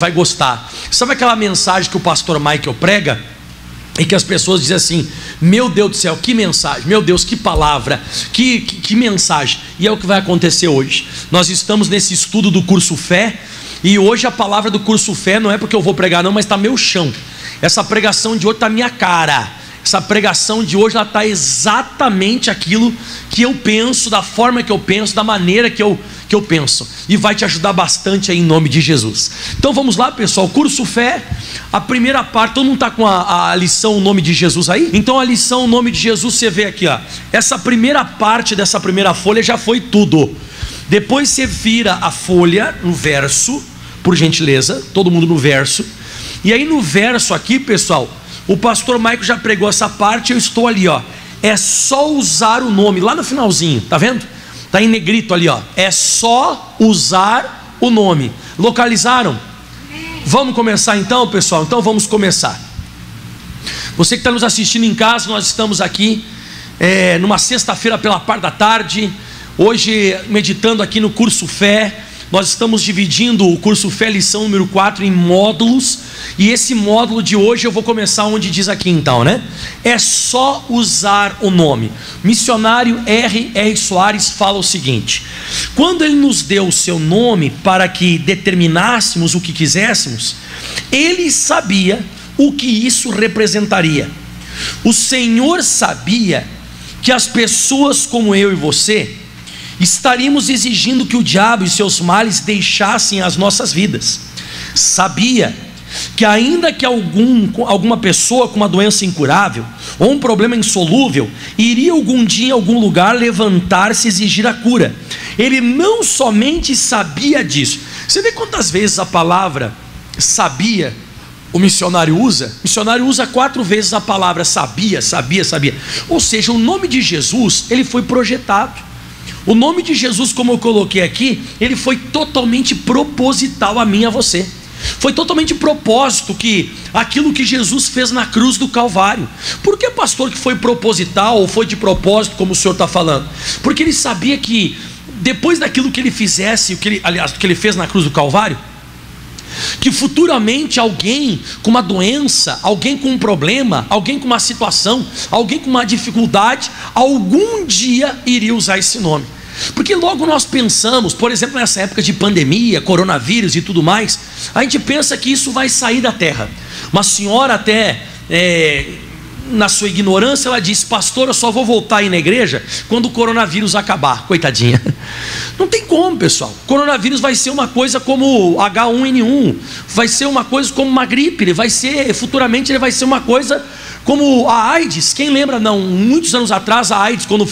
vai gostar. Sabe aquela mensagem que o pastor Michael prega e que as pessoas dizem assim: meu Deus do céu, que mensagem, meu Deus, que palavra, que mensagem. E é o que vai acontecer hoje. Nós estamos nesse estudo do curso Fé, e hoje a palavra do curso Fé não é porque eu vou pregar não, mas está meu chão. Essa pregação de hoje está minha cara. Essa pregação de hoje, ela está exatamente aquilo que eu penso, da forma que eu penso, da maneira que eu penso, e vai te ajudar bastante aí em nome de Jesus. Então vamos lá, pessoal, curso Fé, a primeira parte. Todo mundo está com a lição O Nome de Jesus aí? Então a lição O Nome de Jesus, você vê aqui, ó, essa primeira parte dessa primeira folha já foi tudo. Depois você vira a folha no verso, por gentileza, todo mundo no verso. E aí no verso aqui, pessoal, o pastor Michael já pregou essa parte, eu estou ali, ó. É só usar o nome, lá no finalzinho, tá vendo? Tá em negrito ali, ó. É só usar o nome. Localizaram? Vamos começar então, pessoal? Então vamos começar. Você que está nos assistindo em casa, nós estamos aqui numa sexta-feira pela parte da tarde. Hoje, meditando aqui no curso Fé. Nós estamos dividindo o curso Fé, lição número 4, em módulos. E esse módulo de hoje eu vou começar onde diz aqui então, né? É só usar o nome. Missionário R.R. Soares fala o seguinte: quando ele nos deu o seu nome para que determinássemos o que quiséssemos, ele sabia o que isso representaria. O Senhor sabia que as pessoas como eu e você estaríamos exigindo que o diabo e seus males deixassem as nossas vidas. Sabia que ainda que alguma pessoa com uma doença incurável ou um problema insolúvel iria algum dia em algum lugar levantar-se e exigir a cura. Ele não somente sabia disso. Você vê quantas vezes a palavra sabia o missionário usa? O missionário usa 4 vezes a palavra sabia, sabia, sabia. Ou seja, o nome de Jesus, ele foi projetado. O nome de Jesus, como eu coloquei aqui, ele foi totalmente proposital a mim e a você. Foi totalmente propósito, que aquilo que Jesus fez na cruz do Calvário. Por que, pastor, que foi proposital ou foi de propósito, como o senhor está falando? Porque ele sabia que depois daquilo que ele fizesse, o que ele fez na cruz do Calvário, que futuramente alguém com uma doença, alguém com um problema, alguém com uma situação, alguém com uma dificuldade, algum dia iria usar esse nome. Porque logo nós pensamos, por exemplo, nessa época de pandemia, coronavírus e tudo mais, a gente pensa que isso vai sair da terra. Uma senhora até, na sua ignorância, ela disse: pastor, eu só vou voltar aí na igreja quando o coronavírus acabar. Coitadinha. Não tem como, pessoal. O coronavírus vai ser uma coisa como H1N1, vai ser uma coisa como uma gripe, futuramente ele vai ser uma coisa como a AIDS. Quem lembra, não, muitos anos atrás, a AIDS, quando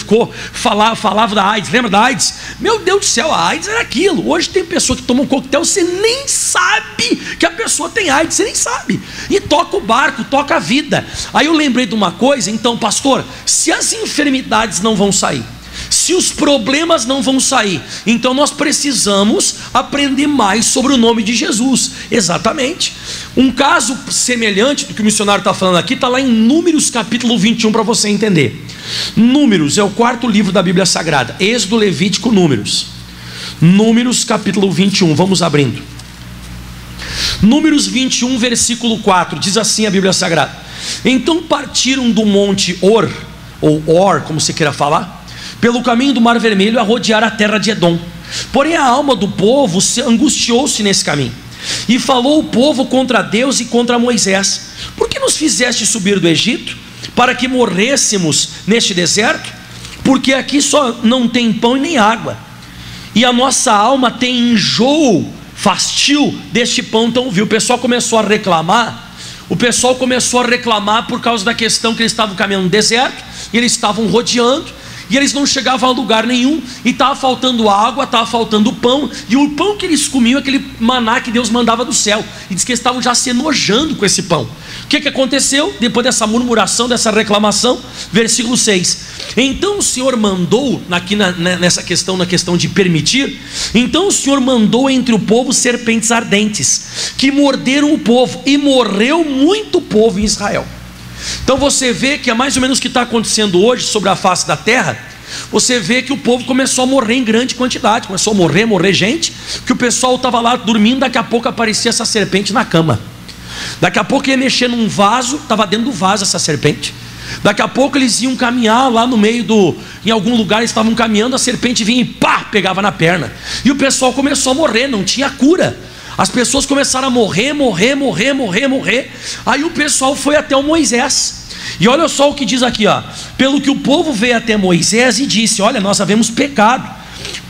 falava da AIDS, lembra da AIDS? Meu Deus do céu, a AIDS era aquilo. Hoje tem pessoa que toma um coquetel, você nem sabe que a pessoa tem AIDS, você nem sabe, e toca o barco, toca a vida. Aí eu lembrei de uma coisa, então, pastor, se as enfermidades não vão sair, se os problemas não vão sair, então nós precisamos aprender mais sobre o nome de Jesus. Exatamente. Um caso semelhante do que o missionário está falando aqui está lá em Números capítulo 21, para você entender. Números é o 4º livro da Bíblia Sagrada. Êxodo, Levítico, Números. Números capítulo 21, vamos abrindo. Números 21, versículo 4, diz assim a Bíblia Sagrada: então partiram do monte Or, ou Or, como você queira falar, pelo caminho do Mar Vermelho, a rodear a terra de Edom. Porém a alma do povo angustiou-se nesse caminho, e falou o povo contra Deus e contra Moisés: por que nos fizeste subir do Egito, para que morrêssemos neste deserto? Porque aqui só não tem pão e nem água, e a nossa alma tem enjoo, fastio deste pão. Então viu, o pessoal começou a reclamar. O pessoal começou a reclamar por causa da questão que eles estavam caminhando no deserto, e eles estavam rodeando, e eles não chegavam a lugar nenhum, e estava faltando água, estava faltando pão, e o pão que eles comiam, aquele maná que Deus mandava do céu, e diz que eles estavam já se enojando com esse pão. O que aconteceu? Depois dessa murmuração, dessa reclamação, versículo 6, então o Senhor mandou, aqui nessa questão, na questão de permitir, então o Senhor mandou entre o povo serpentes ardentes, que morderam o povo, e morreu muito povo em Israel. Então você vê que é mais ou menos o que está acontecendo hoje sobre a face da terra, você vê que o povo começou a morrer em grande quantidade. Começou a morrer gente, que o pessoal estava lá dormindo, daqui a pouco aparecia essa serpente na cama. Daqui a pouco ia mexer num vaso, estava dentro do vaso essa serpente. Daqui a pouco eles iam caminhar lá no meio em algum lugar, eles estavam caminhando, a serpente vinha e pá, pegava na perna. E o pessoal começou a morrer, não tinha cura. As pessoas começaram a morrer. Aí o pessoal foi até o Moisés. E olha só o que diz aqui, ó. Pelo que o povo veio até Moisés e disse: olha, nós havemos pecado,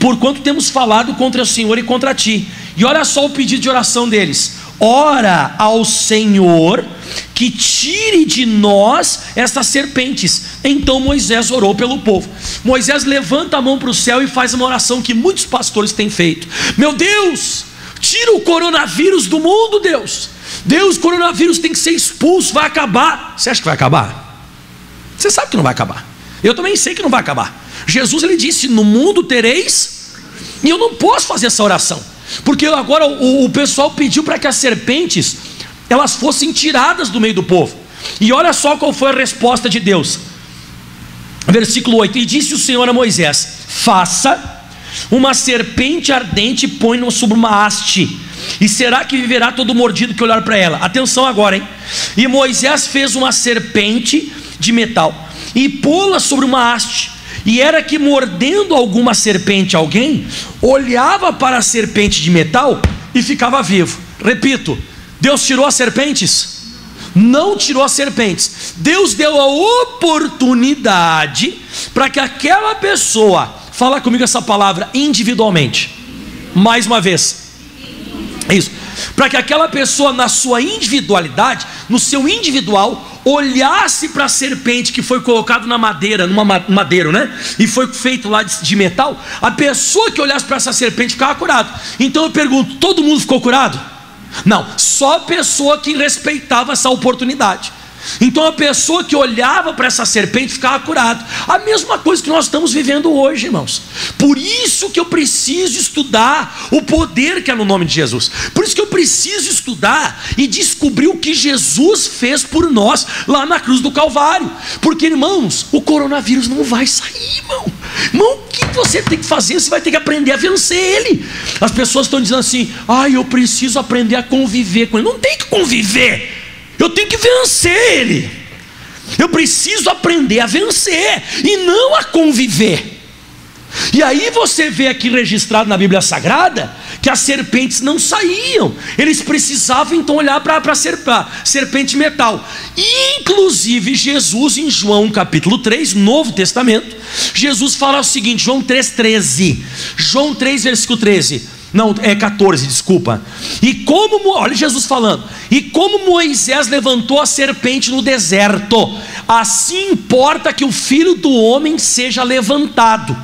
porquanto temos falado contra o Senhor e contra ti. E olha só o pedido de oração deles: ora ao Senhor que tire de nós estas serpentes. Então Moisés orou pelo povo. Moisés levanta a mão para o céu e faz uma oração que muitos pastores têm feito: meu Deus, tira o coronavírus do mundo, Deus. Deus, o coronavírus tem que ser expulso, vai acabar. Você acha que vai acabar? Você sabe que não vai acabar. Eu também sei que não vai acabar. Jesus, ele disse: no mundo tereis. E eu não posso fazer essa oração, porque agora o pessoal pediu para que as serpentes elas fossem tiradas do meio do povo. E olha só qual foi a resposta de Deus. Versículo 8: e disse o Senhor a Moisés: faça uma serpente ardente e põe-no sobre uma haste, e será que viverá todo mordido que olhar para ela. Atenção agora, hein? E Moisés fez uma serpente de metal e pô-la sobre uma haste. E era que, mordendo alguma serpente alguém, olhava para a serpente de metal e ficava vivo. Repito, Deus tirou as serpentes? Não tirou as serpentes. Deus deu a oportunidade para que aquela pessoa, fala comigo essa palavra, individualmente, mais uma vez, isso, para que aquela pessoa, na sua individualidade, no seu individual, olhasse para a serpente que foi colocada na madeira, numa madeiro, né? E foi feito lá de metal. A pessoa que olhasse para essa serpente ficava curado. Então eu pergunto: todo mundo ficou curado? Não, só a pessoa que respeitava essa oportunidade. Então a pessoa que olhava para essa serpente ficava curado. A mesma coisa que nós estamos vivendo hoje, irmãos. Por isso que eu preciso estudar o poder que é no nome de Jesus. Por isso que eu preciso estudar e descobrir o que Jesus fez por nós lá na cruz do Calvário. Porque, irmãos, o coronavírus não vai sair, irmão. Irmão, o que você tem que fazer? Você vai ter que aprender a vencer ele. As pessoas estão dizendo assim: eu preciso aprender a conviver com ele. Não tem que conviver, eu tenho que vencer ele. Eu preciso aprender a vencer e não a conviver. E aí você vê aqui registrado na Bíblia Sagrada que as serpentes não saíam. Eles precisavam então olhar para a serpente metal. E inclusive Jesus, em João capítulo 3, Novo Testamento, Jesus fala o seguinte, João 3,13. João 3, versículo 13. Não, é 14, desculpa. E como, olha Jesus falando: e como Moisés levantou a serpente no deserto, assim importa que o Filho do Homem seja levantado.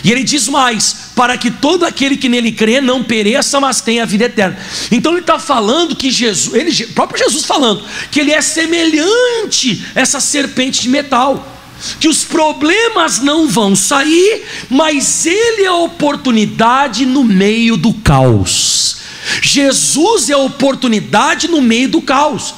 E ele diz mais: para que todo aquele que nele crê não pereça, mas tenha a vida eterna. Então ele está falando que Jesus, próprio Jesus falando, que ele é semelhante a essa serpente de metal, que os problemas não vão sair, mas ele é a oportunidade no meio do caos. Jesus é a oportunidade no meio do caos.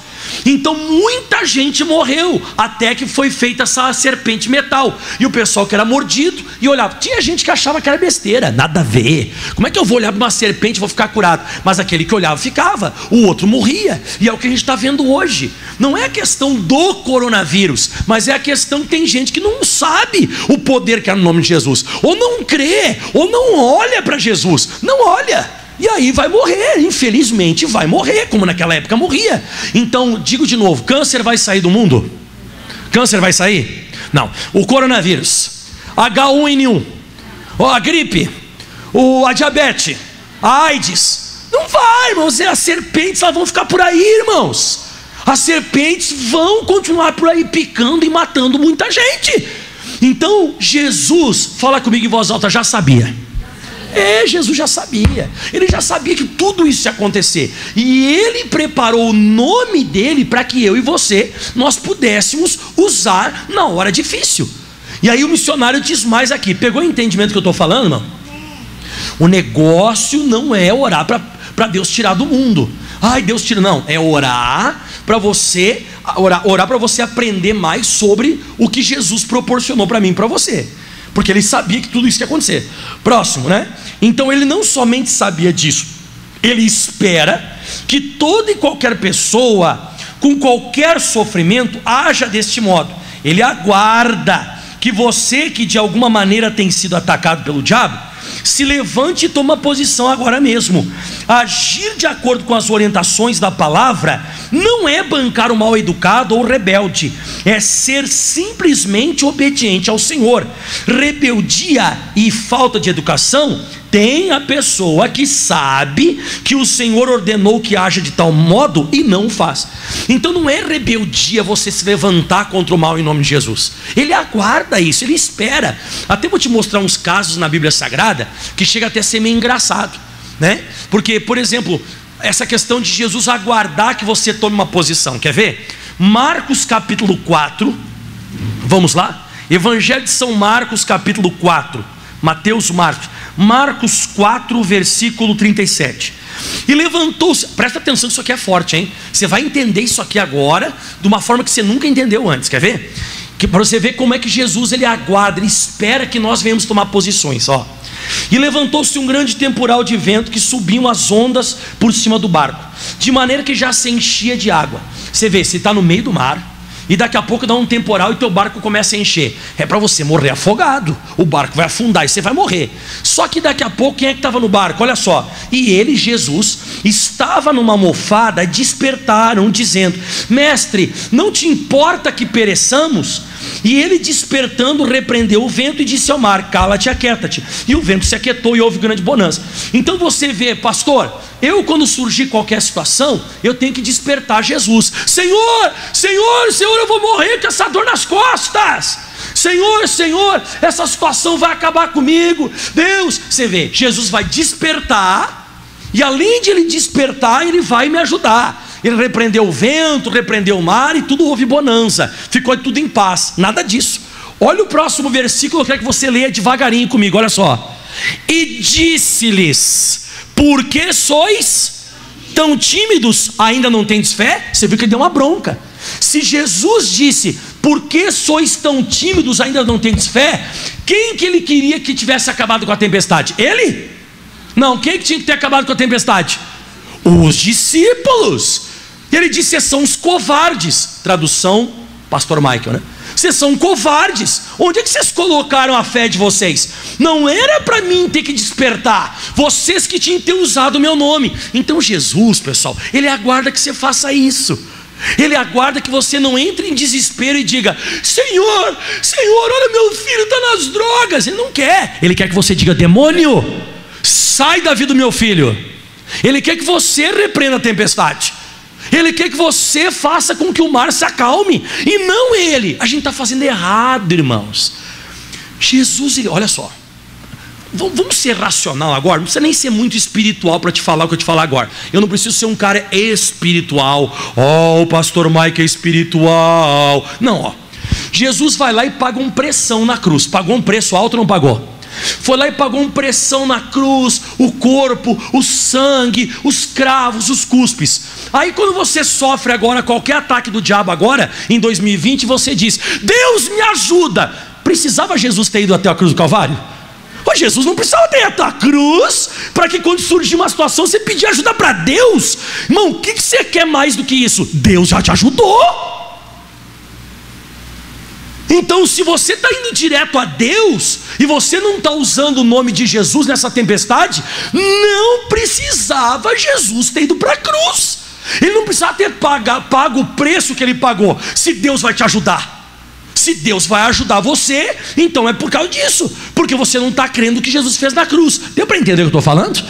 Então muita gente morreu até que foi feita essa serpente metal. E o pessoal que era mordido e olhava, tinha gente que achava que era besteira, nada a ver. Como é que eu vou olhar para uma serpente e vou ficar curado? Mas aquele que olhava ficava, o outro morria. E é o que a gente está vendo hoje. Não é a questão do coronavírus, mas é a questão que tem gente que não sabe o poder que há no nome de Jesus, ou não crê, ou não olha para Jesus. Não olha. E aí vai morrer, infelizmente vai morrer, como naquela época morria. Então, digo de novo, câncer vai sair do mundo? Câncer vai sair? Não. O coronavírus, H1N1, a gripe, a diabetes, a AIDS, não vai, irmãos. As serpentes, elas vão ficar por aí, irmãos. As serpentes vão continuar por aí picando e matando muita gente. Então, Jesus, fala comigo em voz alta, já sabia. Jesus já sabia. Ele já sabia que tudo isso ia acontecer. E ele preparou o nome dele para que eu e você, nós pudéssemos usar na hora difícil. E aí o missionário diz mais aqui. Pegou o entendimento que eu estou falando, irmão? O negócio não é orar para Deus tirar do mundo. Deus tira, não. É orar para você, orar para você aprender mais sobre o que Jesus proporcionou para mim e para você. porque ele sabia que tudo isso ia acontecer. Próximo, né? Então ele não somente sabia disso, ele espera que toda e qualquer pessoa com qualquer sofrimento haja deste modo. Ele aguarda que você, que de alguma maneira tem sido atacado pelo diabo, se levante e toma posição agora mesmo. Agir de acordo com as orientações da palavra não é bancar o mal educado ou rebelde, é ser simplesmente obediente ao Senhor. Rebeldia e falta de educação tem a pessoa que sabe que o Senhor ordenou que haja de tal modo e não faz. Então não é rebeldia você se levantar contra o mal em nome de Jesus. Ele aguarda isso, ele espera. Até vou te mostrar uns casos na Bíblia Sagrada que chega até a ser meio engraçado, né? Porque, por exemplo, essa questão de Jesus aguardar que você tome uma posição, quer ver? Marcos capítulo 4, vamos lá? Evangelho de São Marcos capítulo 4, Marcos 4, versículo 37. E levantou-se, presta atenção que isso aqui é forte, hein? Você vai entender isso aqui agora de uma forma que você nunca entendeu antes, quer ver? Para você ver como é que Jesus, ele aguarda, ele espera que nós venhamos tomar posições, ó. E levantou-se um grande temporal de vento que subiam as ondas por cima do barco, de maneira que já se enchia de água. Você vê, você está no meio do mar, e daqui a pouco dá um temporal e teu barco começa a encher. É para você morrer afogado, o barco vai afundar e você vai morrer. Só que daqui a pouco, quem é que estava no barco? Olha só, e ele, Jesus, estava numa almofada, despertaram dizendo: mestre, não te importa que pereçamos? E ele, despertando, repreendeu o vento e disse ao mar: cala-te, aquieta-te. E o vento se aquietou e houve grande bonança. Então você vê, pastor, eu quando surgir qualquer situação, eu tenho que despertar Jesus. Senhor, Senhor, Senhor, eu vou morrer com essa dor nas costas. Senhor, Senhor, essa situação vai acabar comigo. Deus, você vê, Jesus vai despertar, e além de ele despertar, ele vai me ajudar. Ele repreendeu o vento, repreendeu o mar, e tudo houve bonança, ficou tudo em paz. Nada disso. Olha o próximo versículo, eu quero que você leia devagarinho comigo, olha só. E disse-lhes: por que sois tão tímidos? Ainda não tendes fé? Você viu que ele deu uma bronca. Se Jesus disse: por que sois tão tímidos, ainda não tendes fé? Quem que ele queria que tivesse acabado com a tempestade? Ele? Não, quem que tinha que ter acabado com a tempestade? Os discípulos. Ele disse: vocês são os covardes. Tradução, pastor Michael, né? Vocês são covardes. Onde é que vocês colocaram a fé de vocês? Não era para mim ter que despertar, vocês que tinham que ter usado o meu nome. Então Jesus, pessoal, ele aguarda que você faça isso. Ele aguarda que você não entre em desespero e diga: Senhor, Senhor, olha, meu filho está nas drogas. Ele não quer. Ele quer que você diga: demônio, sai da vida do meu filho. Ele quer que você repreenda a tempestade. Ele quer que você faça com que o mar se acalme, e não ele. A gente está fazendo errado, irmãos. Jesus, ele, olha só, vamos ser racional agora. Não precisa nem ser muito espiritual para te falar o que eu te falar agora. Eu não preciso ser um cara espiritual. O pastor Mike é espiritual. Não, ó. Jesus vai lá e paga um pressão na cruz. Pagou um preço alto ou não pagou? Foi lá e pagou uma pressão na cruz, o corpo, o sangue, os cravos, os cuspes. Aí quando você sofre agora qualquer ataque do diabo agora, em 2020, você diz: Deus me ajuda. Precisava Jesus ter ido até a cruz do Calvário? Jesus não precisava ter ido até a cruz para que quando surgir uma situação você pedir ajuda para Deus. Irmão, o que você quer mais do que isso? Deus já te ajudou. Então, se você está indo direto a Deus e você não está usando o nome de Jesus nessa tempestade, não precisava Jesus ter ido para a cruz. Ele não precisava ter pago o preço que ele pagou. Se Deus vai te ajudar, se Deus vai ajudar você, então é por causa disso, porque você não está crendo no que Jesus fez na cruz. Deu para entender o que eu estou falando?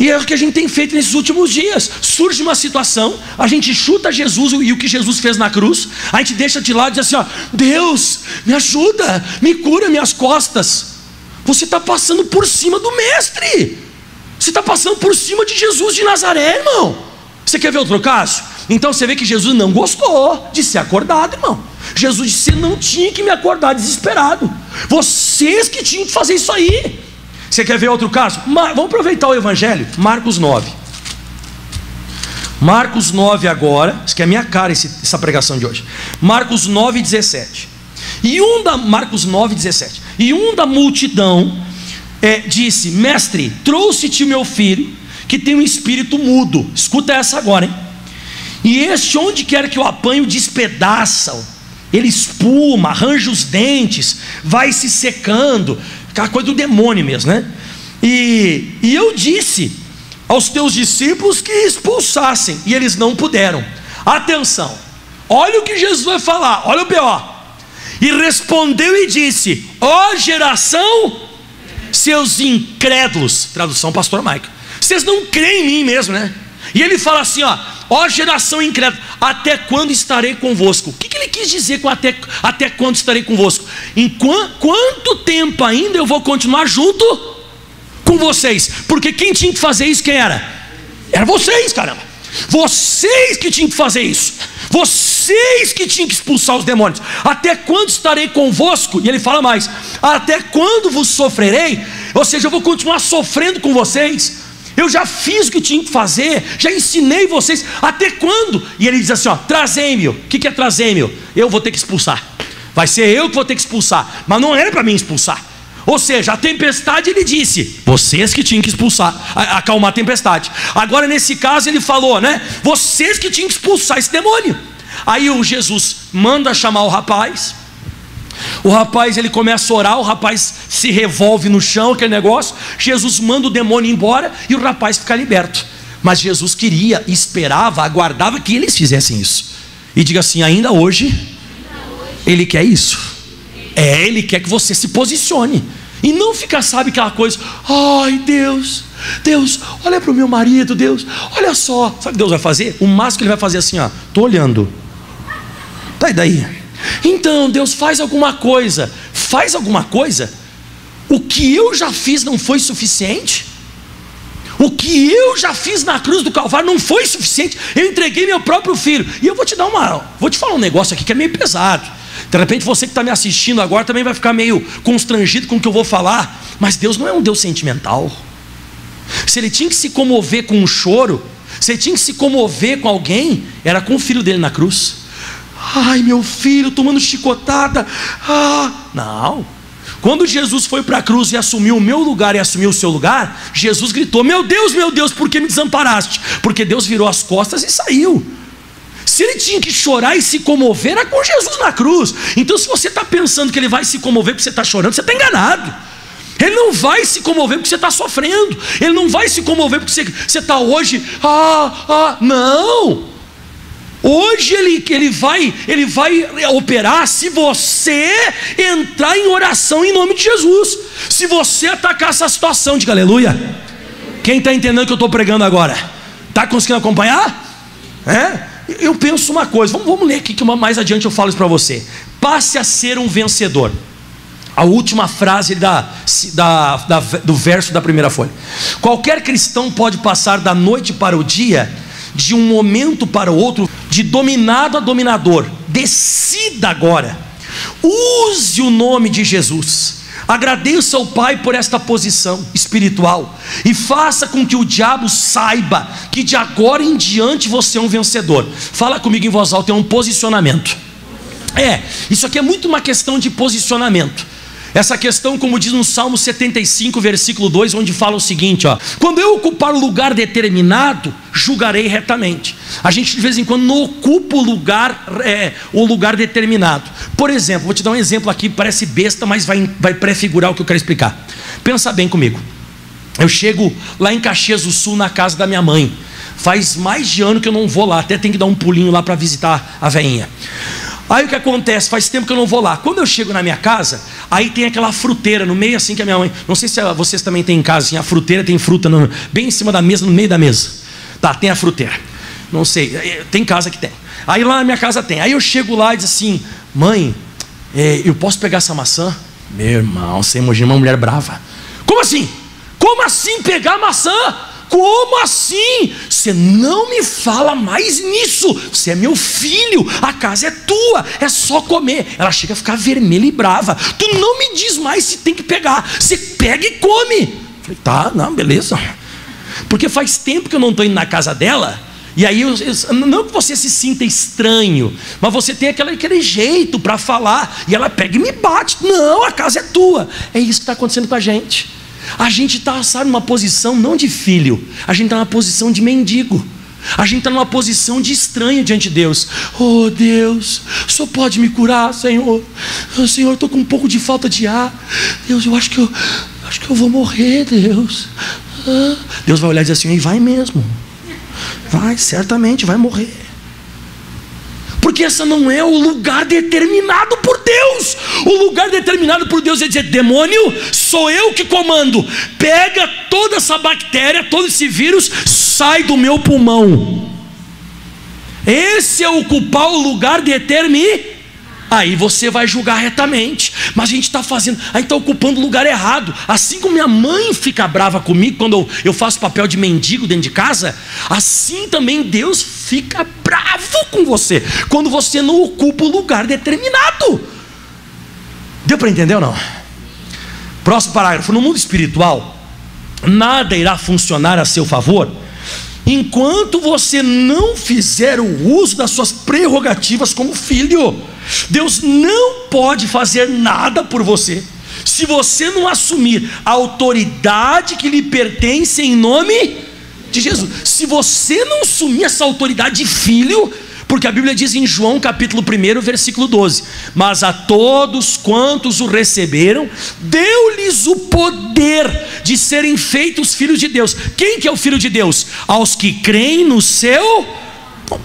E é o que a gente tem feito nesses últimos dias. Surge uma situação, a gente chuta Jesus e o que Jesus fez na cruz, a gente deixa de lado e diz assim: ó, Deus, me ajuda, me cura minhas costas. Você está passando por cima do mestre, você está passando por cima de Jesus de Nazaré, irmão. Você quer ver outro caso? Então você vê que Jesus não gostou de ser acordado, irmão. Jesus disse: você não tinha que me acordar desesperado, vocês que tinham que fazer isso aí. Você quer ver outro caso? Vamos aproveitar o Evangelho, Marcos 9. Marcos 9 agora, isso que é a minha cara, essa pregação de hoje. Marcos 9, 17. Marcos 9,17. E um da multidão disse: mestre, trouxe-te o meu filho, que tem um espírito mudo. Escuta essa agora, hein? E este, onde quer que eu apanhe, o despedaçam. Ele espuma, arranja os dentes, vai se secando. Aquela coisa do demônio mesmo, né? E eu disse aos teus discípulos que expulsassem, e eles não puderam. Atenção, olha o que Jesus vai falar, olha o B.O. E respondeu e disse: ó geração, seus incrédulos. Tradução pastor Maico. Vocês não creem em mim mesmo, né? E ele fala assim, ó geração incrédula, até quando estarei convosco? O que ele quis dizer com até quando estarei convosco? Em quanto tempo ainda eu vou continuar junto com vocês? Porque quem tinha que fazer isso, quem era? Era vocês, caramba. Vocês que tinham que fazer isso. Vocês que tinham que expulsar os demônios. Até quando estarei convosco? E ele fala mais: até quando vos sofrerei? Ou seja, eu vou continuar sofrendo com vocês. Eu já fiz o que tinha que fazer, já ensinei vocês. Até quando? E ele diz assim, trazei-me. O que é trazei-me? Eu vou ter que expulsar. Vai ser eu que vou ter que expulsar. Mas não era para mim expulsar. Ou seja, a tempestade, ele disse: vocês que tinham que expulsar, acalmar a tempestade. Agora nesse caso ele falou, né? Vocês que tinham que expulsar esse demônio. Aí o Jesus manda chamar o rapaz. O rapaz, ele começa a orar, o rapaz se revolve no chão, aquele negócio. Jesus manda o demônio embora e o rapaz fica liberto. Mas Jesus queria, esperava, aguardava que eles fizessem isso. E diga assim: ainda hoje ele quer isso. Ele quer que você se posicione. E não fica, sabe, aquela coisa: ai Deus, olha para o meu marido, Deus, olha só. Sabe o que Deus vai fazer? O máximo que ele vai fazer assim, estou olhando. Tá, e daí? Então Deus, faz alguma coisa. Faz alguma coisa? O que eu já fiz não foi suficiente? O que eu já fiz na cruz do Calvário não foi suficiente? Eu entreguei meu próprio filho. E eu vou te falar um negócio aqui que é meio pesado. De repente você que está me assistindo agora também vai ficar meio constrangido com o que eu vou falar. Mas Deus não é um Deus sentimental. Se ele tinha que se comover com um choro, se ele tinha que se comover com alguém, era com o filho dele na cruz. Ai, meu filho tomando chicotada. Não. Quando Jesus foi para a cruz e assumiu o meu lugar e assumiu o seu lugar, Jesus gritou: meu Deus, por que me desamparaste? Porque Deus virou as costas e saiu. Se ele tinha que chorar e se comover, era com Jesus na cruz. Então se você está pensando que ele vai se comover porque você está chorando, você está enganado. Ele não vai se comover porque você está sofrendo. Ele não vai se comover porque você está hoje. Não. Hoje ele vai operar se você entrar em oração em nome de Jesus. Se você atacar essa situação, diga aleluia. Quem está entendendo o que eu estou pregando agora? Está conseguindo acompanhar? Eu penso uma coisa, vamos ler aqui que mais adiante eu falo isso para você. Passe a ser um vencedor. A última frase do verso da primeira folha. Qualquer cristão pode passar da noite para o dia, de um momento para o outro, de dominado a dominador. Decida agora. Use o nome de Jesus. Agradeça ao Pai por esta posição espiritual e faça com que o diabo saiba que de agora em diante você é um vencedor. Fala comigo em voz alta, é um posicionamento. Isso aqui é muito uma questão de posicionamento. Essa questão, como diz no Salmo 75, versículo 2, onde fala o seguinte, quando eu ocupar um lugar determinado, julgarei retamente. A gente de vez em quando não ocupa o lugar determinado. Por exemplo, vou te dar um exemplo aqui, parece besta, mas vai prefigurar o que eu quero explicar. Pensa bem comigo. Eu chego lá em Caxias do Sul, na casa da minha mãe. Faz mais de ano que eu não vou lá, até tenho que dar um pulinho lá para visitar a veinha. Aí o que acontece? Faz tempo que eu não vou lá. Quando eu chego na minha casa, aí tem aquela fruteira no meio, assim, que a minha mãe... Não sei se vocês também têm em casa, assim, a fruteira tem fruta bem em cima da mesa, no meio da mesa. Tá, tem a fruteira. Não sei, tem casa que tem. Aí lá na minha casa tem. Aí eu chego lá e diz assim: mãe, eu posso pegar essa maçã? Meu irmão, você imagina uma mulher brava. Como assim? Como assim pegar maçã? Como assim? Você não me fala mais nisso. Você é meu filho, a casa é tua, é só comer. Ela chega a ficar vermelha e brava. Tu não me diz mais se tem que pegar. Você pega e come. Falei, tá, não, beleza. Porque faz tempo que eu não estou indo na casa dela. E aí, não que você se sinta estranho, mas você tem aquele jeito para falar, e ela pega e me bate. Não, a casa é tua. É isso que está acontecendo com a gente. A gente está, sabe, numa posição não de filho, a gente está numa posição de mendigo. A gente está numa posição de estranho diante de Deus. Oh Deus, o Senhor pode me curar, Senhor? Senhor, eu estou com um pouco de falta de ar. Deus, eu acho que eu vou morrer, Deus. Deus vai olhar e dizer assim: vai mesmo. Vai, certamente vai morrer. Porque esse não é o lugar determinado por Deus. O lugar determinado por Deus é dizer: demônio, sou eu que comando. Pega toda essa bactéria, todo esse vírus, sai do meu pulmão. Esse é ocupar o lugar determinado. Aí você vai julgar retamente. Mas a gente está fazendo, a gente está ocupando o lugar errado. Assim como minha mãe fica brava comigo quando eu faço papel de mendigo dentro de casa, assim também Deus fica bravo com você quando você não ocupa o lugar determinado. Deu para entender ou não? Próximo parágrafo. No mundo espiritual, nada irá funcionar a seu favor enquanto você não fizer o uso das suas prerrogativas como filho. Deus não pode fazer nada por você se você não assumir a autoridade que lhe pertence em nome de Jesus. Se você não assumir essa autoridade de filho, porque a Bíblia diz em João capítulo 1, versículo 12: mas a todos quantos o receberam, deu-lhes o poder de serem feitos filhos de Deus. Quem que é o filho de Deus? Aos que creem no seu...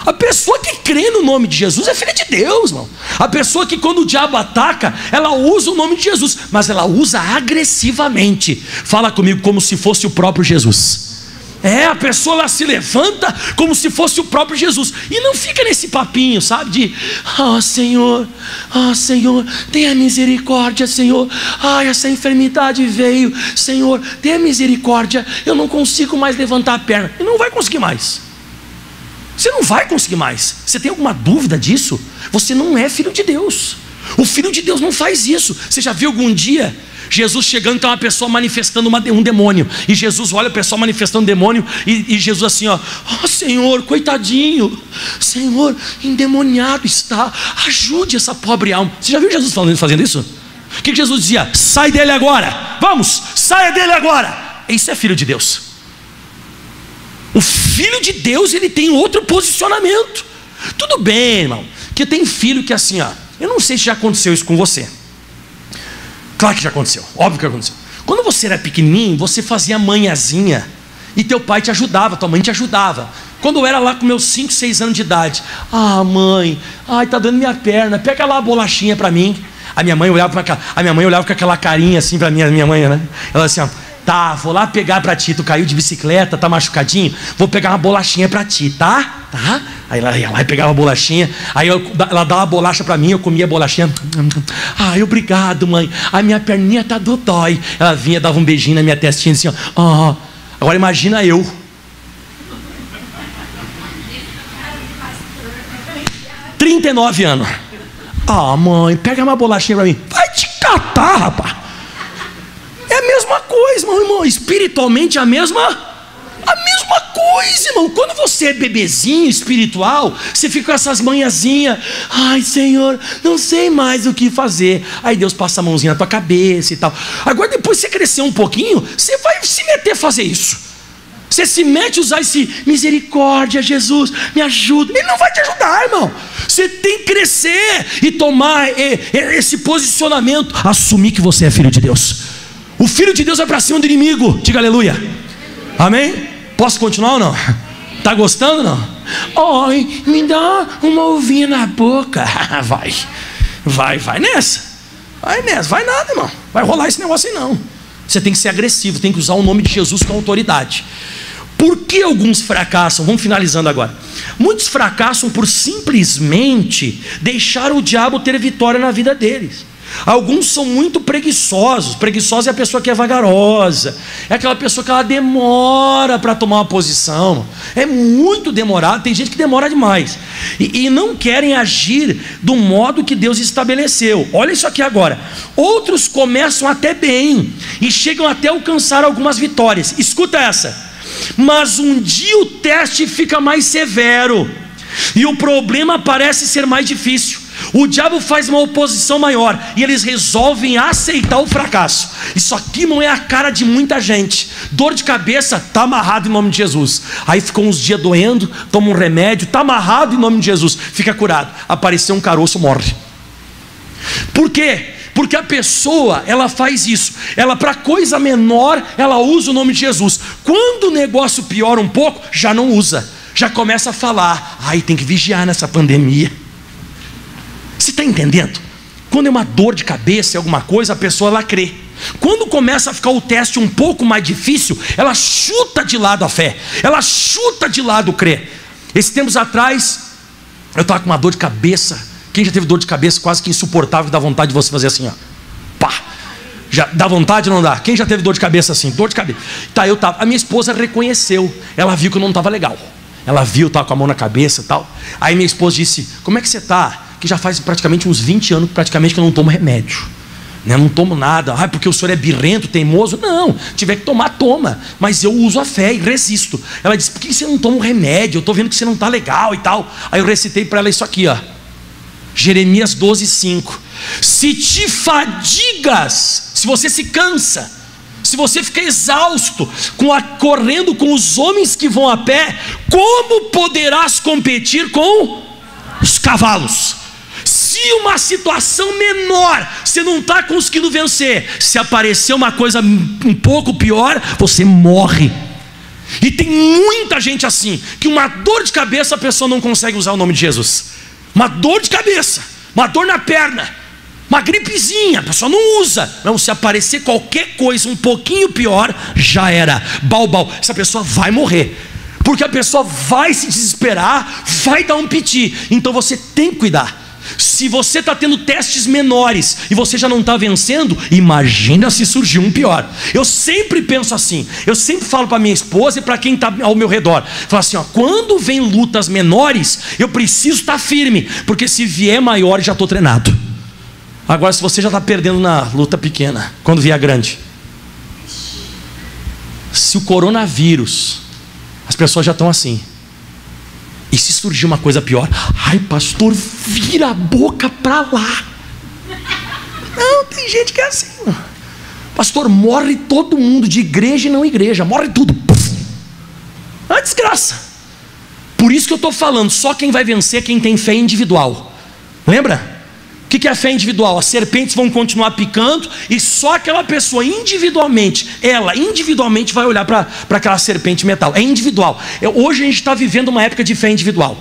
A pessoa que crê no nome de Jesus é filha de Deus, irmão. A pessoa que quando o diabo ataca, ela usa o nome de Jesus, mas ela usa agressivamente. Fala comigo, como se fosse o próprio Jesus. A pessoa ela se levanta como se fosse o próprio Jesus. E não fica nesse papinho, sabe, de Senhor, tenha misericórdia, Senhor. Essa enfermidade veio, Senhor, tenha misericórdia. Eu não consigo mais levantar a perna. E não vai conseguir mais. Você não vai conseguir mais. Você tem alguma dúvida disso? Você não é filho de Deus. O filho de Deus não faz isso. Você já viu algum dia Jesus chegando, tem uma pessoa manifestando um demônio, e Jesus olha a pessoa manifestando um demônio, e Jesus assim, Senhor, coitadinho, Senhor, endemoniado está, ajude essa pobre alma. Você já viu Jesus fazendo isso? O que Jesus dizia? Sai dele agora, vamos, saia dele agora. Isso é filho de Deus. O filho de Deus, ele tem outro posicionamento. Tudo bem, irmão, que tem filho que assim, eu não sei se já aconteceu isso com você. Claro que já aconteceu, óbvio que aconteceu. Quando você era pequenininho, você fazia manhãzinha, e teu pai te ajudava, tua mãe te ajudava. Quando eu era lá com meus 5, 6 anos de idade, mãe, tá doendo minha perna, pega lá a bolachinha para mim. A minha mãe olhava com aquela carinha assim para mim, a minha mãe, né? Ela assim, tá, vou lá pegar pra ti, tu caiu de bicicleta, tá machucadinho, vou pegar uma bolachinha pra ti, tá? Aí ela ia lá e pegava a bolachinha, aí ela dava a bolacha pra mim, eu comia a bolachinha. Obrigado, mãe, a minha perninha tá dodói. Ela vinha, dava um beijinho na minha testinha assim, Agora imagina eu, 39 anos, mãe, pega uma bolachinha pra mim. Vai te catar, rapaz. É a mesma coisa, irmão. Espiritualmente a mesma coisa, irmão. Quando você é bebezinho espiritual, você fica com essas manhãzinhas. Senhor, não sei mais o que fazer. Aí Deus passa a mãozinha na tua cabeça e tal. Agora depois você crescer um pouquinho, você vai se meter a fazer isso. Você se mete a usar esse misericórdia, Jesus, me ajuda. Ele não vai te ajudar, irmão. Você tem que crescer e tomar esse posicionamento. Assumir que você é filho de Deus. O filho de Deus vai para cima do inimigo. Diga aleluia. Amém? Posso continuar ou não? Tá gostando ou não? Me dá uma uvinha na boca. Vai nessa. Vai nada, irmão. Vai rolar esse negócio aí não. Você tem que ser agressivo, tem que usar o nome de Jesus com autoridade. Por que alguns fracassam? Vamos finalizando agora. Muitos fracassam por simplesmente deixar o diabo ter vitória na vida deles. Alguns são muito preguiçosos. Preguiçosa é a pessoa que é vagarosa, é aquela pessoa que ela demora para tomar uma posição, é muito demorado. Tem gente que demora demais e não querem agir do modo que Deus estabeleceu. Olha isso aqui agora. Outros começam até bem e chegam até alcançar algumas vitórias. Escuta essa: Mas um dia o teste fica mais severo e o problema parece ser mais difícil. O diabo faz uma oposição maior e eles resolvem aceitar o fracasso. Isso aqui, irmão, é a cara de muita gente. Dor de cabeça, está amarrado em nome de Jesus. Aí ficou uns dias doendo, toma um remédio, está amarrado em nome de Jesus, fica curado. Apareceu um caroço, morre. Por quê? Porque a pessoa, ela faz isso. Ela, para coisa menor, ela usa o nome de Jesus. Quando o negócio piora um pouco, já não usa. Já começa a falar: ai, tem que vigiar nessa pandemia. Você está entendendo? Quando é uma dor de cabeça, é alguma coisa, a pessoa, ela crê. Quando começa a ficar o teste um pouco mais difícil, ela chuta de lado a fé, ela chuta de lado o crer. Esses tempos atrás, eu estava com uma dor de cabeça. Quem já teve dor de cabeça quase que insuportável, que dá vontade de você fazer assim, ó, pá, já dá vontade ou não dá? Quem já teve dor de cabeça assim? Dor de cabeça. Tá, eu tava, a minha esposa reconheceu, ela viu que eu não estava legal. Ela viu, eu estava com a mão na cabeça e tal. Aí minha esposa disse: como é que você está? Que já faz praticamente uns 20 anos praticamente que eu não tomo remédio, né? Não tomo nada. Ah, porque o senhor é birrento, teimoso? Não, tiver que tomar, toma. Mas eu uso a fé e resisto. Ela disse: por que você não toma um remédio? Eu estou vendo que você não está legal e tal. Aí eu recitei para ela isso aqui, ó, Jeremias 12:5. Se te fadigas, se você se cansa, se você fica exausto correndo com os homens que vão a pé, como poderás competir com os cavalos? Se uma situação menor você não está conseguindo vencer, se aparecer uma coisa um pouco pior, você morre. E tem muita gente assim, que uma dor de cabeça a pessoa não consegue usar o nome de Jesus. Uma dor de cabeça, uma dor na perna, uma gripezinha, a pessoa não usa. Não, se aparecer qualquer coisa um pouquinho pior, já era, balbal, essa pessoa vai morrer. Porque a pessoa vai se desesperar, vai dar um piti. Então você tem que cuidar. Se você está tendo testes menores e você já não está vencendo, imagina se surgir um pior. Eu sempre penso assim, eu sempre falo para minha esposa e para quem está ao meu redor, falo assim, ó, quando vem lutas menores, eu preciso estar firme, porque se vier maior, já estou treinado. Agora, se você já está perdendo na luta pequena, quando vier grande, se o coronavírus, as pessoas já estão assim. E se surgir uma coisa pior, ai pastor, vira a boca para lá. Não, tem gente que é assim, pastor, morre todo mundo, de igreja e não igreja, morre tudo. É uma desgraça. Por isso que eu estou falando, só quem vai vencer é quem tem fé individual. Lembra? O que é a fé individual? As serpentes vão continuar picando e só aquela pessoa individualmente, ela individualmente vai olhar para aquela serpente metal. É individual. Hoje a gente está vivendo uma época de fé individual.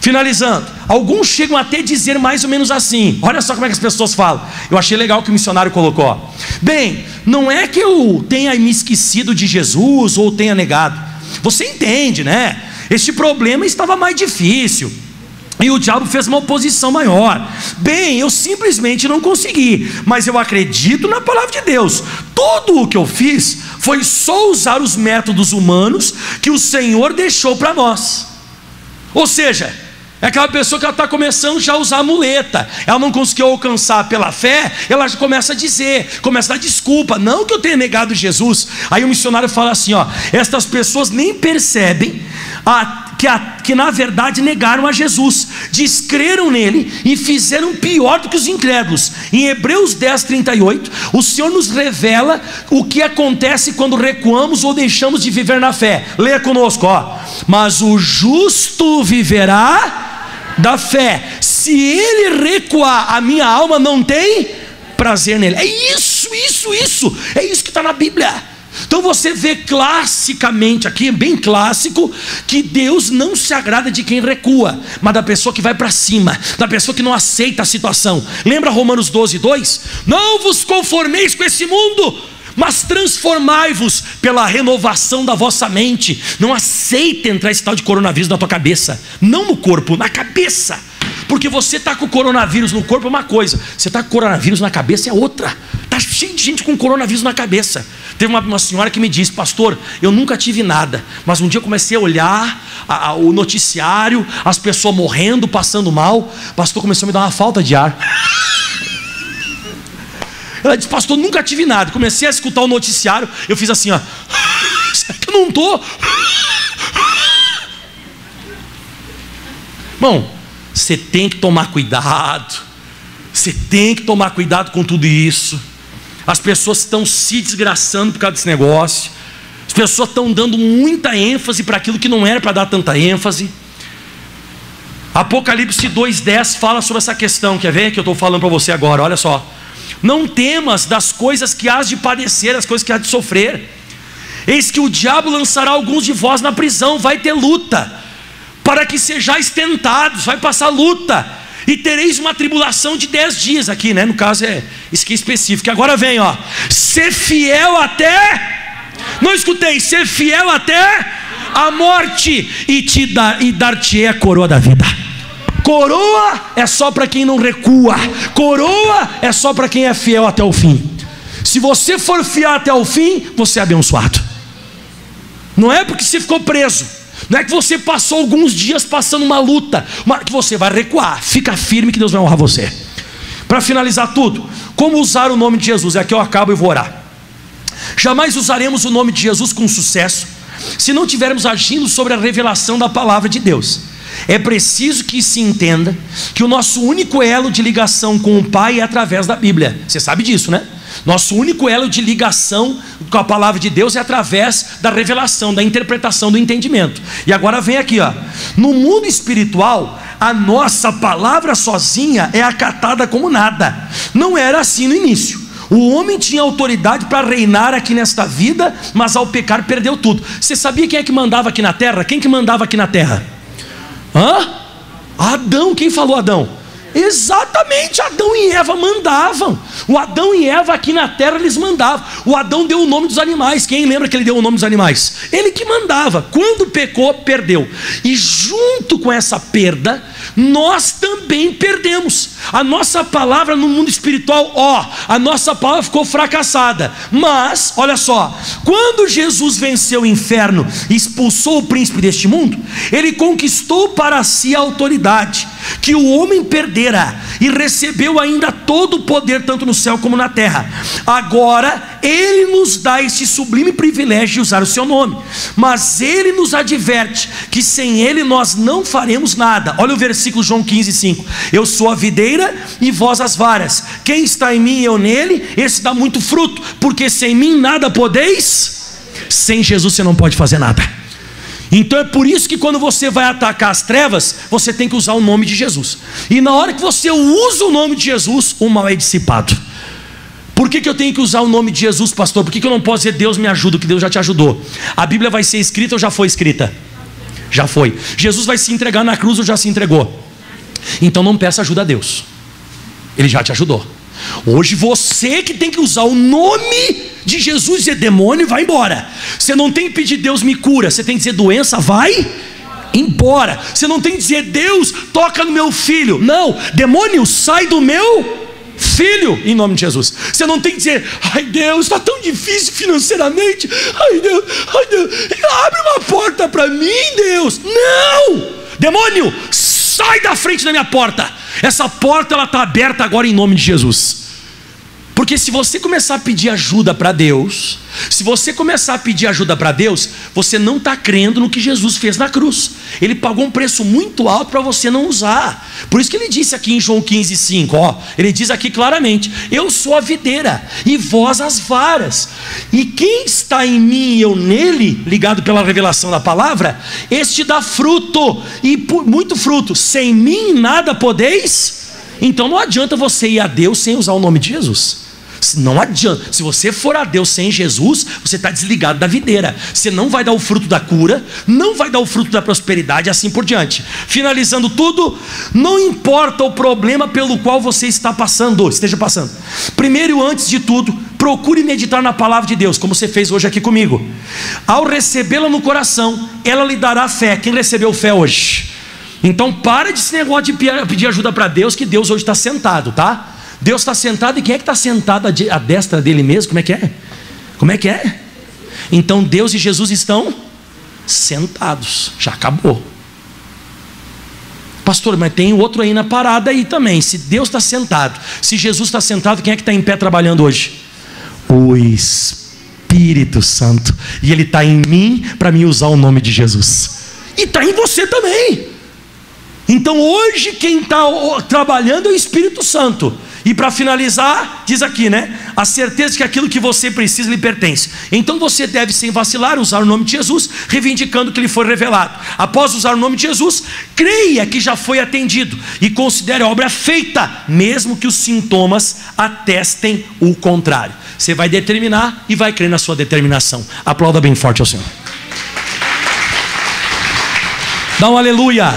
Finalizando, alguns chegam até a dizer mais ou menos assim. Olha só como é que as pessoas falam. Eu achei legal o que o missionário colocou. Bem, não é que eu tenha me esquecido de Jesus ou tenha negado. Você entende, né? Este problema estava mais difícil e o diabo fez uma oposição maior. Bem, eu simplesmente não consegui, mas eu acredito na palavra de Deus. Tudo o que eu fiz foi só usar os métodos humanos que o Senhor deixou para nós. Ou seja, é aquela pessoa que ela está começando já a usar a muleta. Ela não conseguiu alcançar pela fé, ela já começa a dizer, começa a dar desculpa. Não que eu tenha negado Jesus. Aí o missionário fala assim, ó, estas pessoas nem percebem que na verdade negaram a Jesus, descreram nele e fizeram pior do que os incrédulos. Em Hebreus 10:38, o Senhor nos revela o que acontece quando recuamos ou deixamos de viver na fé. Leia conosco, ó. Mas o justo viverá da fé. Se ele recuar, a minha alma não tem prazer nele. É isso. É isso que está na Bíblia. Então você vê classicamente aqui, bem clássico, que Deus não se agrada de quem recua, mas da pessoa que vai para cima, da pessoa que não aceita a situação. Lembra Romanos 12:2? Não vos conformeis com esse mundo, mas transformai-vos pela renovação da vossa mente. Não aceita entrar esse tal de coronavírus na tua cabeça, não no corpo, na cabeça. Porque você está com o coronavírus no corpo é uma coisa, você está com o coronavírus na cabeça é outra. Está cheio de gente com coronavírus na cabeça. Teve uma senhora que me disse, pastor, eu nunca tive nada, mas um dia eu comecei a olhar o noticiário, as pessoas morrendo, passando mal. Pastor, começou a me dar uma falta de ar. Ela disse, pastor, nunca tive nada. Comecei a escutar o noticiário, eu fiz assim, ó, será que eu não estou. Bom, você tem que tomar cuidado. Você tem que tomar cuidado com tudo isso. As pessoas estão se desgraçando por causa desse negócio. As pessoas estão dando muita ênfase para aquilo que não era para dar tanta ênfase. Apocalipse 2:10 fala sobre essa questão. Quer ver que eu estou falando para você agora? Olha só. Não temas das coisas que hás de padecer, as coisas que hás de sofrer. Eis que o diabo lançará alguns de vós na prisão. Vai ter luta, para que sejais tentados. Vai passar luta, e tereis uma tribulação de 10 dias. Aqui, né? No caso é isso aqui específico. Agora vem, ó. Ser fiel até... Não escutei. Ser fiel até a morte, e dar-te-ei a coroa da vida. Coroa é só para quem não recua. Coroa é só para quem é fiel até o fim. Se você for fiel até o fim, você é abençoado. Não é porque você ficou preso, não é que você passou alguns dias passando uma luta, que você vai recuar. Fica firme que Deus vai honrar você. Para finalizar tudo, como usar o nome de Jesus? Aqui eu acabo e vou orar. Jamais usaremos o nome de Jesus com sucesso se não estivermos agindo sobre a revelação da palavra de Deus. É preciso que se entenda que o nosso único elo de ligação com o Pai é através da Bíblia. Você sabe disso, né? Nosso único elo de ligação com a palavra de Deus é através da revelação, da interpretação, do entendimento. E agora vem aqui, ó. No mundo espiritual, a nossa palavra sozinha é acatada como nada. Não era assim no início. O homem tinha autoridade para reinar aqui nesta vida, mas ao pecar perdeu tudo. Você sabia quem é que mandava aqui na terra? Quem que mandava aqui na terra? Adão. Quem falou Adão? Exatamente, Adão e Eva mandavam. O Adão e Eva aqui na terra eles mandavam. O Adão deu o nome dos animais. Quem lembra que ele deu o nome dos animais? Ele que mandava. Quando pecou, perdeu. E junto com essa perda, nós também perdemos. A nossa palavra no mundo espiritual, a nossa palavra ficou fracassada. Mas, olha só, quando Jesus venceu o inferno e expulsou o príncipe deste mundo, ele conquistou para si a autoridade que o homem perdera, e recebeu ainda todo o poder, tanto no céu como na terra. Agora ele nos dá esse sublime privilégio de usar o seu nome, mas ele nos adverte que sem ele nós não faremos nada. Olha o versículo João 15:5. Eu sou a videira e vós as varas. Quem está em mim e eu nele, esse dá muito fruto, porque sem mim nada podeis. Sem Jesus você não pode fazer nada. Então é por isso que quando você vai atacar as trevas, você tem que usar o nome de Jesus. E na hora que você usa o nome de Jesus, o mal é dissipado. Por que eu tenho que usar o nome de Jesus, pastor? Por que eu não posso dizer Deus me ajuda, que Deus já te ajudou? A Bíblia vai ser escrita ou já foi escrita? Já foi. Jesus vai se entregar na cruz ou já se entregou? Então não peça ajuda a Deus, Ele já te ajudou. Hoje você que tem que usar o nome de Jesus e dizer demônio, vai embora. Você não tem que pedir Deus me cura, você tem que dizer doença, vai embora. Você não tem que dizer Deus toca no meu filho. Não, demônio sai do meu filho, em nome de Jesus. Você não tem que dizer ai Deus, está tão difícil financeiramente, ai Deus, abre uma porta para mim Deus. Não, demônio, sai da frente da minha porta. Essa porta ela está aberta agora em nome de Jesus. Porque se você começar a pedir ajuda para Deus, você não está crendo no que Jesus fez na cruz. Ele pagou um preço muito alto para você não usar. Por isso que ele disse aqui em João 15:5, ele diz aqui claramente: eu sou a videira e vós as varas, e quem está em mim e eu nele, ligado pela revelação da palavra, este dá fruto, e muito fruto. Sem mim nada podeis. Então não adianta você ir a Deus sem usar o nome de Jesus. Não adianta. Se você for a Deus sem Jesus, você está desligado da videira. Você não vai dar o fruto da cura, não vai dar o fruto da prosperidade, assim por diante. Finalizando tudo, não importa o problema pelo qual você esteja passando. Primeiro, antes de tudo, procure meditar na palavra de Deus, como você fez hoje aqui comigo. Ao recebê-la no coração, ela lhe dará fé. Quem recebeu fé hoje? Então para desse negócio de pedir ajuda para Deus, que Deus hoje está sentado, tá? Deus está sentado, e quem é que está sentado à destra dele mesmo? Como é que é? Então Deus e Jesus estão sentados. Já acabou. Pastor, mas tem outro aí na parada aí também. Se Deus está sentado, se Jesus está sentado, quem é que está em pé trabalhando hoje? O Espírito Espírito Santo, e Ele está em mim para me usar o nome de Jesus, e está em você também. Então hoje quem está trabalhando é o Espírito Santo. E para finalizar, diz aqui, né? A certeza de que aquilo que você precisa lhe pertence. Então você deve, sem vacilar, usar o nome de Jesus, reivindicando que lhe foi revelado. Após usar o nome de Jesus, creia que já foi atendido e considere a obra feita, mesmo que os sintomas atestem o contrário. Você vai determinar e vai crer na sua determinação. Aplauda bem forte ao Senhor. Dá um aleluia.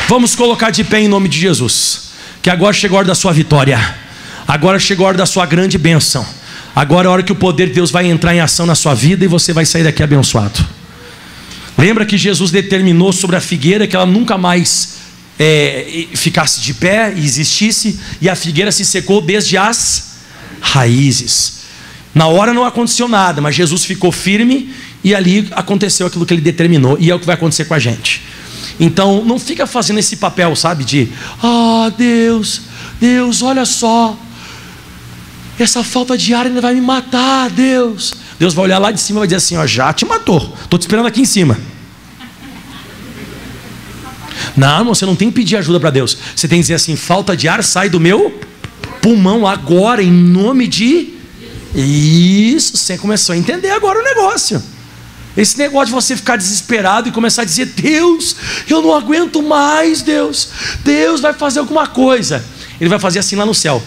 Vamos colocar de pé em nome de Jesus. Que agora chegou a hora da sua vitória. Agora chegou a hora da sua grande bênção. Agora é a hora que o poder de Deus vai entrar em ação na sua vida e você vai sair daqui abençoado. Lembra que Jesus determinou sobre a figueira que ela nunca mais ficasse de pé e existisse, e a figueira se secou desde as raízes. Na hora não aconteceu nada, mas Jesus ficou firme e ali aconteceu aquilo que Ele determinou, e é o que vai acontecer com a gente. Então não fica fazendo esse papel, sabe, de Deus, olha só, essa falta de ar ainda vai me matar, Deus vai olhar lá de cima e vai dizer assim, já te matou, estou te esperando aqui em cima. Não, irmão, você não tem que pedir ajuda para Deus. Você tem que dizer assim, falta de ar, sai do meu pulmão agora, em nome de... Isso, você começou a entender agora o negócio. Esse negócio de você ficar desesperado e começar a dizer, Deus, eu não aguento mais, Deus vai fazer alguma coisa. Ele vai fazer assim lá no céu.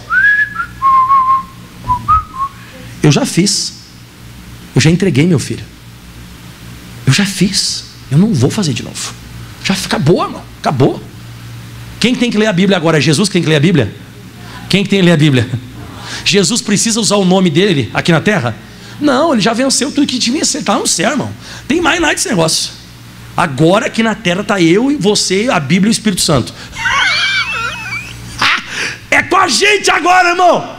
Eu já fiz. Eu já entreguei meu filho. Eu já fiz. Eu não vou fazer de novo. Já acabou, irmão. Acabou. Quem tem que ler a Bíblia agora? É Jesus que tem que ler a Bíblia? Quem que tem que ler a Bíblia? Jesus precisa usar o nome dele aqui na terra? Não, ele já venceu tudo que tinha que ser. Está no céu, irmão. Tem mais nada desse negócio. Agora aqui na terra está eu e você, a Bíblia e o Espírito Santo. É com a gente agora, irmão.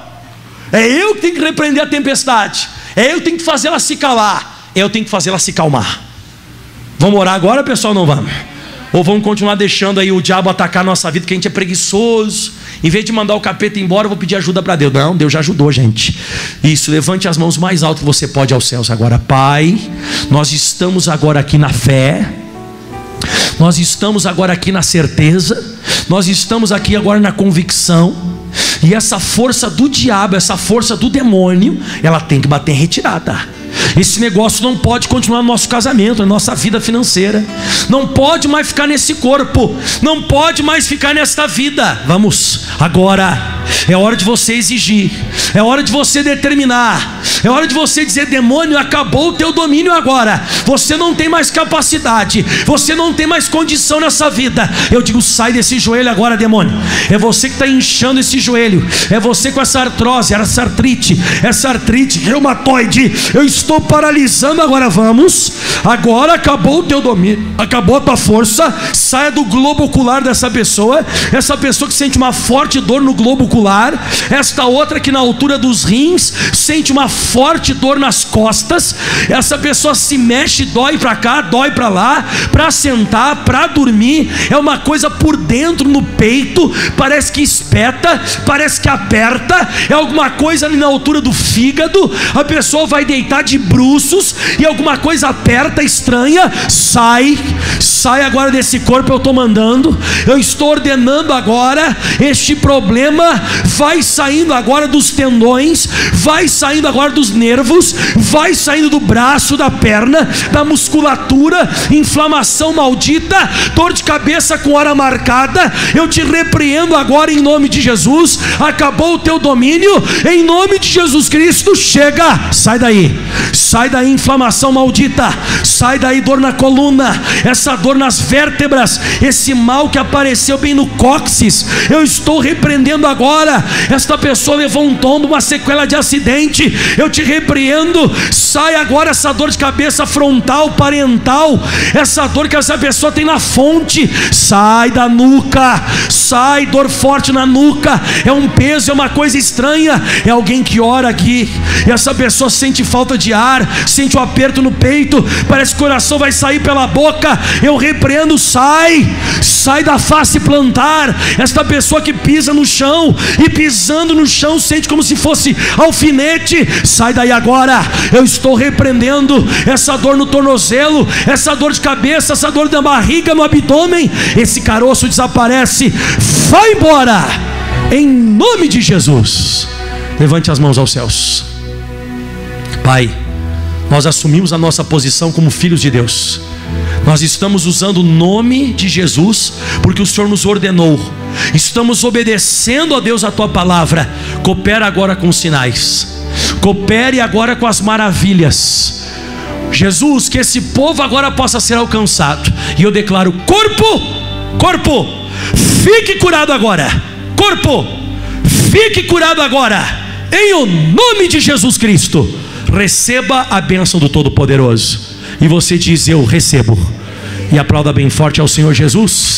É eu que tenho que repreender a tempestade. É eu que tenho que fazer ela se calar. É eu que tenho que fazer ela se calmar. Vamos orar agora, pessoal? Não vamos? Ou vamos continuar deixando aí o diabo atacar a nossa vida, que a gente é preguiçoso? Em vez de mandar o capeta embora, eu vou pedir ajuda para Deus. Não, Deus já ajudou, gente. Isso, levante as mãos mais alto que você pode aos céus agora. Pai, nós estamos agora aqui na fé. Nós estamos agora aqui na certeza. Nós estamos aqui agora na convicção. E essa força do diabo, essa força do demônio, ela tem que bater em retirada. Esse negócio não pode continuar no nosso casamento, na nossa vida financeira. Não pode mais ficar nesse corpo. Não pode mais ficar nesta vida. Vamos, agora é hora de você exigir. É hora de você determinar. É hora de você dizer, demônio, acabou o teu domínio agora. Você não tem mais capacidade. Você não tem mais condição nessa vida. Eu digo, sai desse joelho agora, demônio. É você que está inchando esse joelho. É você com essa artrose, essa artrite reumatoide. Eu estou paralisando agora. Vamos, agora acabou o teu domínio, acabou a tua força. Saia do globo ocular dessa pessoa. Essa pessoa que sente uma forte dor no globo ocular. Esta outra que na altura dos rins sente uma forte dor nas costas. Essa pessoa se mexe, dói para cá, dói para lá, para sentar, para dormir. É uma coisa por dentro no peito, parece que espeta, parece que aperta. É alguma coisa ali na altura do fígado. A pessoa vai deitar de bruços e alguma coisa aperta, estranha. Sai agora desse corpo. Eu estou mandando, eu estou ordenando agora. Este problema vai saindo agora dos tendões, vai saindo agora dos nervos, vai saindo do braço, da perna, da musculatura. Inflamação maldita, dor de cabeça com hora marcada, eu te repreendo agora em nome de Jesus. Acabou o teu domínio em nome de Jesus Cristo. Chega, sai daí, inflamação maldita, sai daí, dor na coluna, essa dor nas vértebras, esse mal que apareceu bem no cóccix, eu estou repreendendo agora. Esta pessoa levou um tombo, uma sequela de acidente, eu te repreendo. Sai agora essa dor de cabeça frontal, parental, essa dor que essa pessoa tem na fonte. Sai da nuca, sai, dor forte na nuca, é um peso, é uma coisa estranha. É alguém que ora aqui, e essa pessoa sente falta de ar, sente um aperto no peito, parece que o coração vai sair pela boca. eu repreendo, sai da face plantar. Esta pessoa que pisa no chão, e pisando no chão sente como se fosse alfinete, sai daí agora. Eu estou repreendendo essa dor no tornozelo, essa dor de cabeça, essa dor da barriga, no abdômen. Esse caroço desaparece, vai embora, em nome de Jesus. Levante as mãos aos céus. Pai, nós assumimos a nossa posição como filhos de Deus. Nós estamos usando o nome de Jesus, porque o Senhor nos ordenou. Estamos obedecendo a Deus, a tua palavra. Coopera agora com os sinais, coopere agora com as maravilhas. Jesus, que esse povo agora possa ser alcançado. E eu declaro: corpo, fique curado agora. Corpo, fique curado agora, em o nome de Jesus Cristo. Receba a bênção do Todo-Poderoso. E você diz: eu recebo. E aplauda bem forte ao Senhor Jesus.